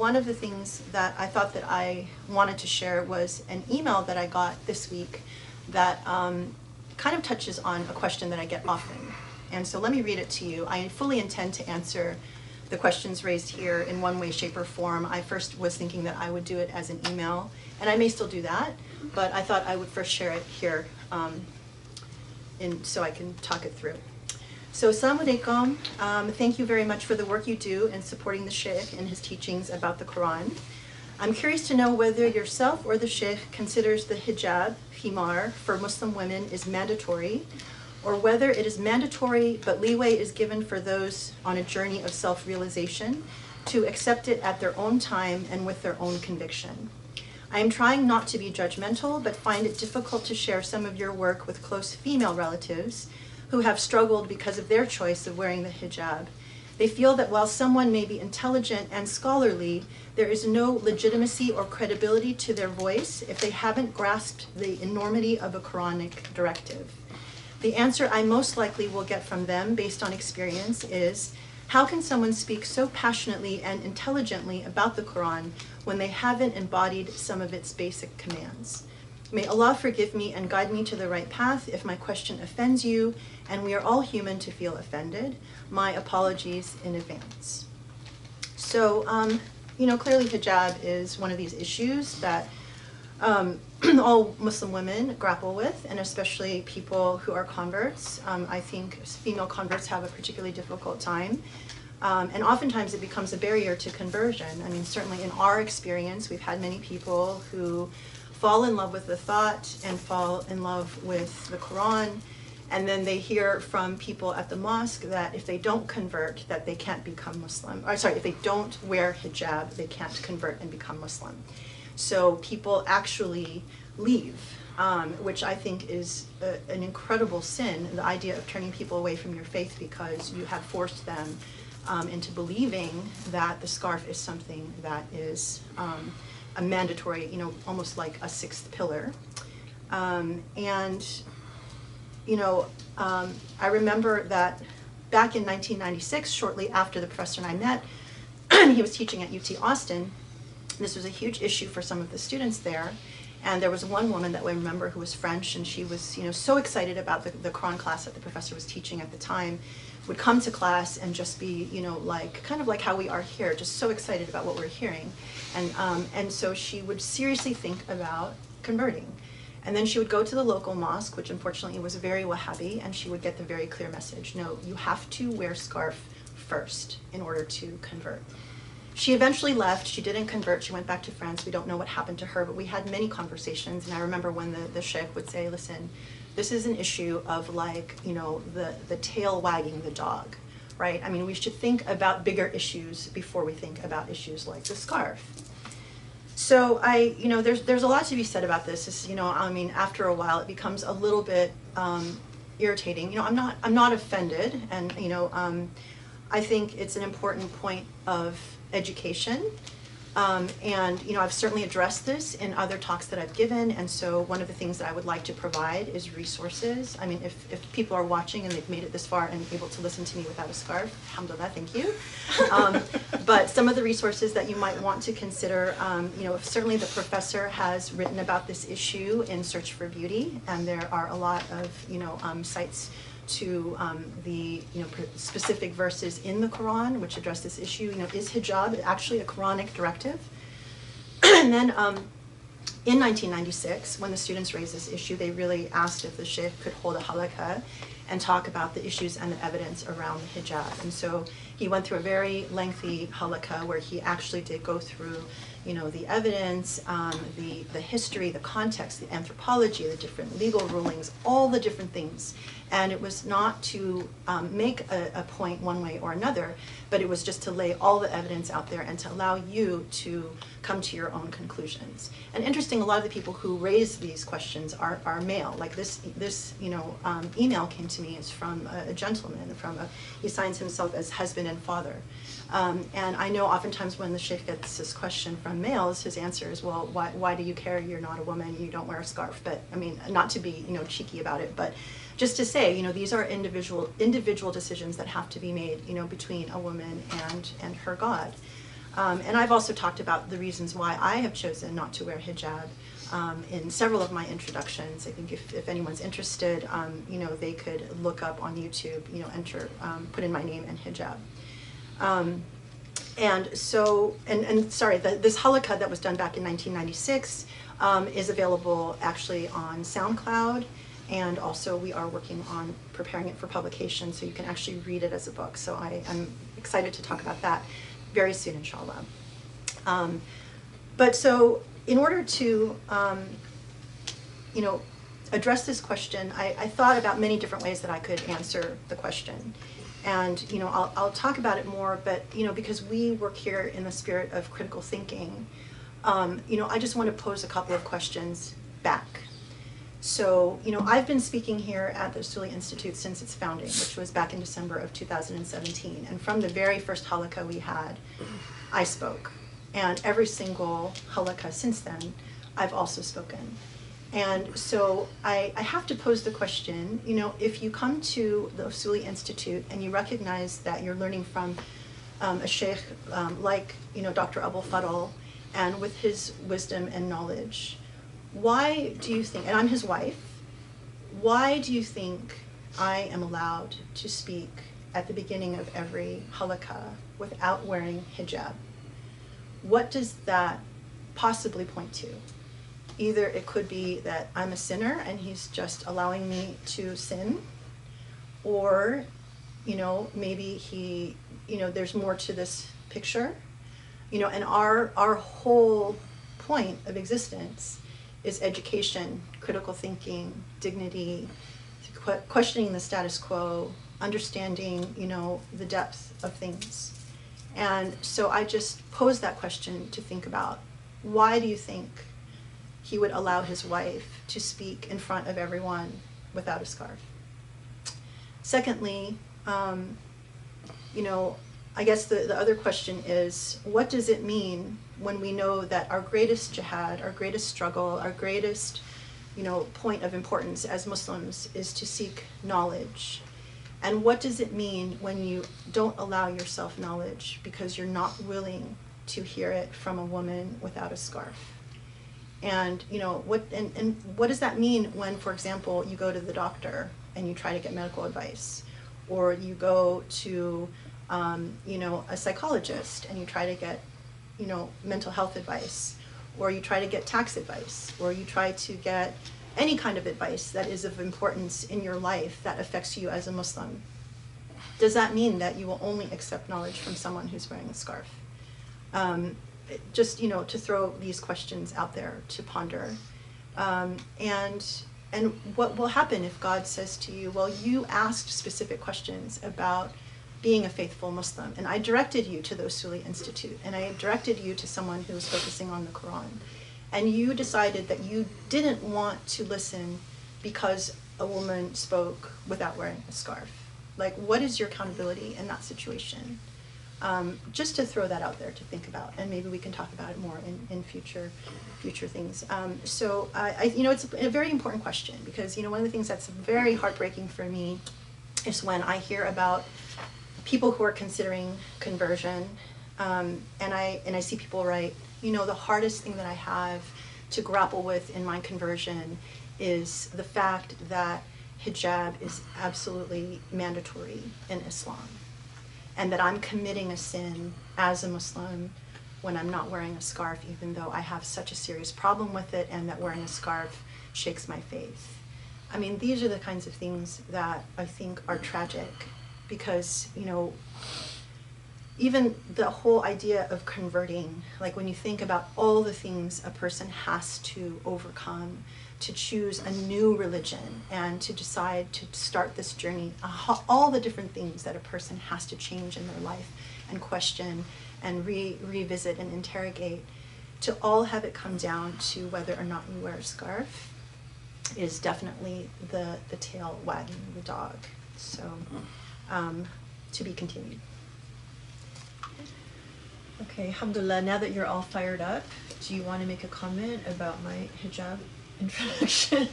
one of the things that I thought that I wanted to share was an email that I got this week that kind of touches on a question that I get often. And so let me read it to you. I fully intend to answer the questions raised here in one way, shape, or form. I first was thinking that I would do it as an email, and I may still do that, but I thought I would first share it here so I can talk it through. So, Assalamu alaikum. Thank you very much for the work you do in supporting the Sheikh in his teachings about the Quran. I'm curious to know whether yourself or the Sheikh considers the hijab, himar, for Muslim women is mandatory, or whether it is mandatory but leeway is given for those on a journey of self-realization to accept it at their own time and with their own conviction. I am trying not to be judgmental, but find it difficult to share some of your work with close female relatives who have struggled because of their choice of wearing the hijab. They feel that while someone may be intelligent and scholarly, there is no legitimacy or credibility to their voice if they haven't grasped the enormity of a Quranic directive. The answer I most likely will get from them, based on experience, is how can someone speak so passionately and intelligently about the Quran when they haven't embodied some of its basic commands? May Allah forgive me and guide me to the right path if my question offends you, and we are all human to feel offended. My apologies in advance. So, clearly hijab is one of these issues that all Muslim women grapple with, and especially people who are converts. I think female converts have a particularly difficult time. And oftentimes it becomes a barrier to conversion. I mean, certainly in our experience, we've had many people who fall in love with the thought and fall in love with the Quran, and then they hear from people at the mosque that if they don't convert, that they can't become Muslim. Or sorry, if they don't wear hijab, they can't convert and become Muslim. So people actually leave, which I think is an incredible sin, the idea of turning people away from your faith because you have forced them into believing that the scarf is something that is a mandatory, almost like a sixth pillar. I remember that back in 1996, shortly after the professor and I met, he was teaching at UT Austin. This was a huge issue for some of the students there. And there was one woman that I remember who was French, and she was, so excited about the Quran class that the professor was teaching at the time, would come to class and just be, kind of like how we are here, just so excited about what we're hearing. And so she would seriously think about converting. And then she would go to the local mosque, which unfortunately was very Wahhabi, and she would get the very clear message: no, you have to wear scarf first in order to convert. She eventually left. She didn't convert. She went back to France. We don't know what happened to her, but we had many conversations. And I remember when the sheikh would say, listen, this is an issue of the tail wagging the dog, right? I mean, we should think about bigger issues before we think about issues like the scarf. So there's a lot to be said about this. After a while, it becomes a little bit irritating. I'm not offended, and I think it's an important point of education. I've certainly addressed this in other talks that I've given, and so one of the things that I would like to provide is resources. I mean, if people are watching and they've made it this far and able to listen to me without a scarf, alhamdulillah, thank you. But some of the resources that you might want to consider, certainly the professor has written about this issue in Search for Beauty, and there are a lot of, sites to the specific verses in the Quran which address this issue. Is hijab actually a Quranic directive? And then in 1996, when the students raised this issue, they really asked if the sheikh could hold a halaqah and talk about the issues and the evidence around the hijab. And so he went through a very lengthy halaqah where he actually did go through the evidence, the history, the context, the anthropology, the different legal rulings, all the different things. And it was not to make a point one way or another, but it was just to lay all the evidence out there and to allow you to come to your own conclusions. And interesting, a lot of the people who raise these questions are male. Like this email came to me, is from a gentleman, he signs himself as husband and father. And I know oftentimes when the sheikh gets this question from males, his answer is, well, why do you care? You're not a woman, you don't wear a scarf. But I mean, not to be cheeky about it, but just to say, these are individual decisions that have to be made, between a woman and her God. And I've also talked about the reasons why I have chosen not to wear hijab in several of my introductions. I think if anyone's interested, you know, they could look up on YouTube, you know, enter, put in my name and hijab. And so, sorry, this halakha that was done back in 1996 is available actually on SoundCloud, and also we are working on preparing it for publication, so you can actually read it as a book. So I'm excited to talk about that very soon, inshallah. But so, in order to, you know, address this question, I thought about many different ways that I could answer the question. And, you know, I'll talk about it more, but, you know, because we work here in the spirit of critical thinking, you know, I just want to pose a couple of questions back. So, you know, I've been speaking here at the Usuli Institute since its founding, which was back in December of 2017. And from the very first halakha we had, I spoke. And every single halakha since then, I've also spoken. And so I have to pose the question, you know, if you come to the Usuli Institute and you recognize that you're learning from a sheikh like, you know, Dr. Abul Fadl, and with his wisdom and knowledge, why do you think, and I'm his wife, why do you think I am allowed to speak at the beginning of every halakha without wearing hijab? What does that possibly point to? Either it could be that I'm a sinner and he's just allowing me to sin, or, you know, maybe he, you know, there's more to this picture, you know, and our whole point of existence is education, critical thinking, dignity, questioning the status quo, understanding, you know, the depth of things. And so I just posed that question to think about, why do you think he would allow his wife to speak in front of everyone without a scarf? Secondly, you know, I guess the other question is, what does it mean when we know that our greatest jihad, our greatest struggle, our greatest, you know, point of importance as Muslims is to seek knowledge? And what does it mean when you don't allow yourself knowledge because you're not willing to hear it from a woman without a scarf? And, you know, what does that mean when, for example, you go to the doctor and you try to get medical advice, or you go to, you know, a psychologist and you try to get, you know, mental health advice, or you try to get tax advice, or you try to get any kind of advice that is of importance in your life that affects you as a Muslim? Does that mean that you will only accept knowledge from someone who's wearing a scarf? Just, you know, to throw these questions out there to ponder. And what will happen if God says to you, well, you asked specific questions about being a faithful Muslim, and I directed you to the Usuli Institute, and I directed you to someone who was focusing on the Quran, and you decided that you didn't want to listen because a woman spoke without wearing a scarf. Like, what is your accountability in that situation? Just to throw that out there to think about, and maybe we can talk about it more in future things. So you know, it's a very important question, because, you know, one of the things that's very heartbreaking for me is when I hear about people who are considering conversion, and I see people write, you know, the hardest thing that I have to grapple with in my conversion is the fact that hijab is absolutely mandatory in Islam, and that I'm committing a sin as a Muslim when I'm not wearing a scarf, even though I have such a serious problem with it, and that wearing a scarf shakes my faith. I mean, these are the kinds of things that I think are tragic, because, you know, even the whole idea of converting, like when you think about all the things a person has to overcome to choose a new religion and to decide to start this journey, all the different things that a person has to change in their life and question and revisit and interrogate, to all have it come down to whether or not you wear a scarf is definitely the tail wagging the dog. So, to be continued. Okay, alhamdulillah, now that you're all fired up, do you want to make a comment about my hijab introduction?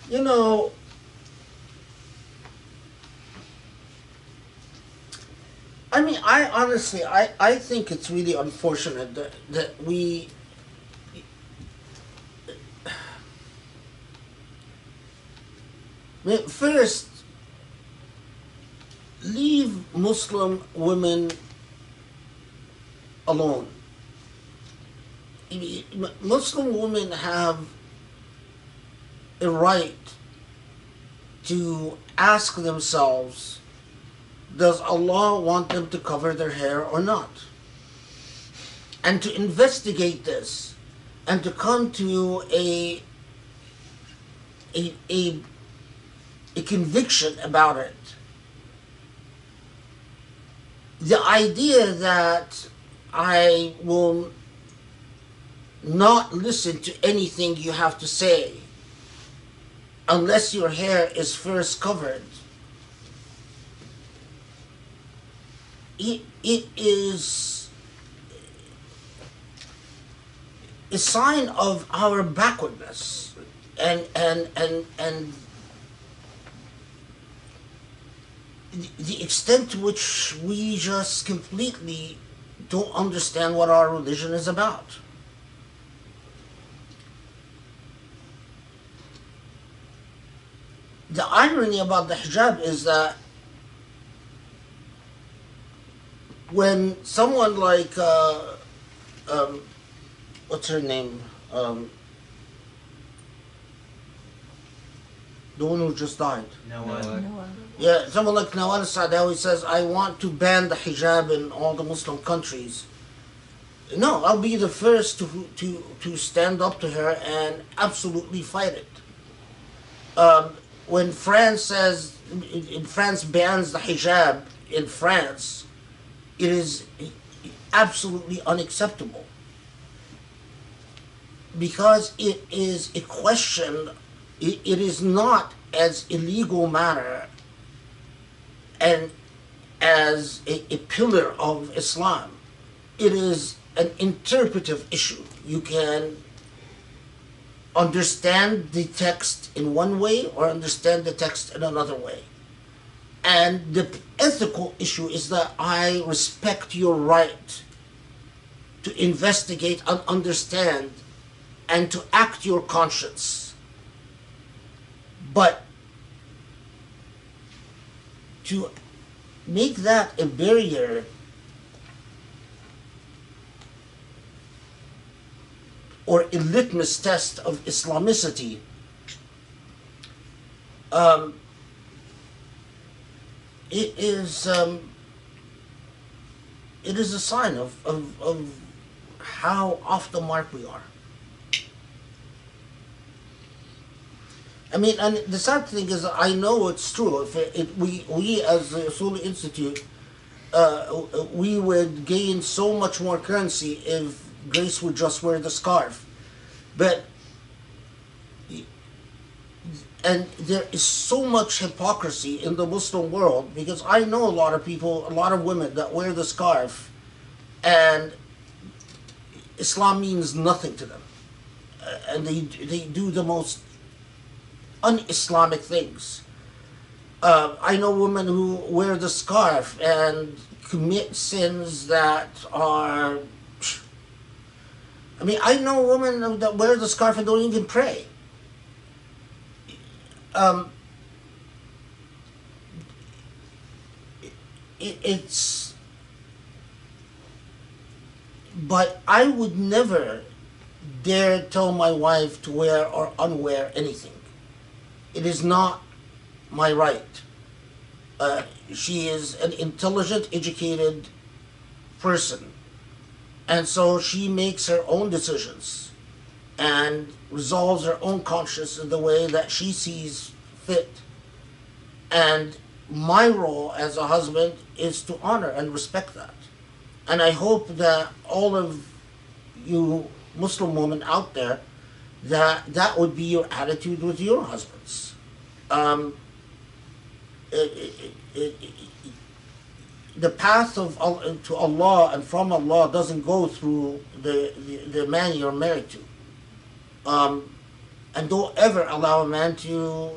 You know, I mean, I honestly, I think it's really unfortunate that we. I mean, first, leave Muslim women alone. Muslim women have a right to ask themselves, does Allah want them to cover their hair or not? And to investigate this and to come to a, a, a conviction about it. The idea that I will not listen to anything you have to say unless your hair is first covered, it is a sign of our backwardness and the extent to which we just completely don't understand what our religion is about. The irony about the hijab is that when someone like what's her name, the one who just died, Noah. yeah, someone like Nawal Saadawi says, I want to ban the hijab in all the Muslim countries. No, I'll be the first to stand up to her and absolutely fight it. When France says, in France bans the hijab in France, it is absolutely unacceptable. Because it is a question, it is not as illegal matter and as a pillar of Islam. It is an interpretive issue. You can understand the text in one way or understand the text in another way. And the ethical issue is that I respect your right to investigate and understand and to act your conscience. But to make that a barrier or a litmus test of Islamicity, it is a sign of how off the mark we are. I mean, and the sad thing is, I know it's true. If we as the Usuli Institute, we would gain so much more currency if Grace would just wear the scarf. But, and there is so much hypocrisy in the Muslim world, because I know a lot of people, a lot of women that wear the scarf, and Islam means nothing to them. And they do the most un-Islamic things. I know women who wear the scarf and commit sins that are... I mean, I know women that wear the scarf and don't even pray. It's... But I would never dare tell my wife to wear or unwear anything. It is not my right. She is an intelligent, educated person. And so she makes her own decisions and resolves her own conscience in the way that she sees fit. And my role as a husband is to honor and respect that. And I hope that all of you Muslim women out there, that would be your attitude with your husbands. The path to Allah and from Allah doesn't go through the man you're married to. And don't ever allow a man to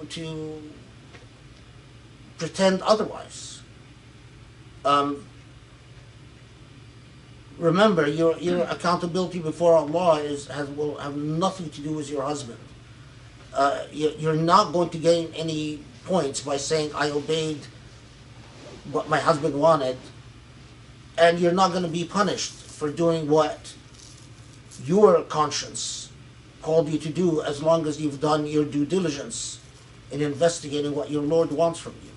pretend otherwise. remember, your accountability before Allah will have nothing to do with your husband. You're not going to gain any points by saying I obeyed what my husband wanted, and you're not going to be punished for doing what your conscience called you to do, as long as you've done your due diligence in investigating what your Lord wants from you.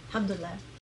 Alhamdulillah.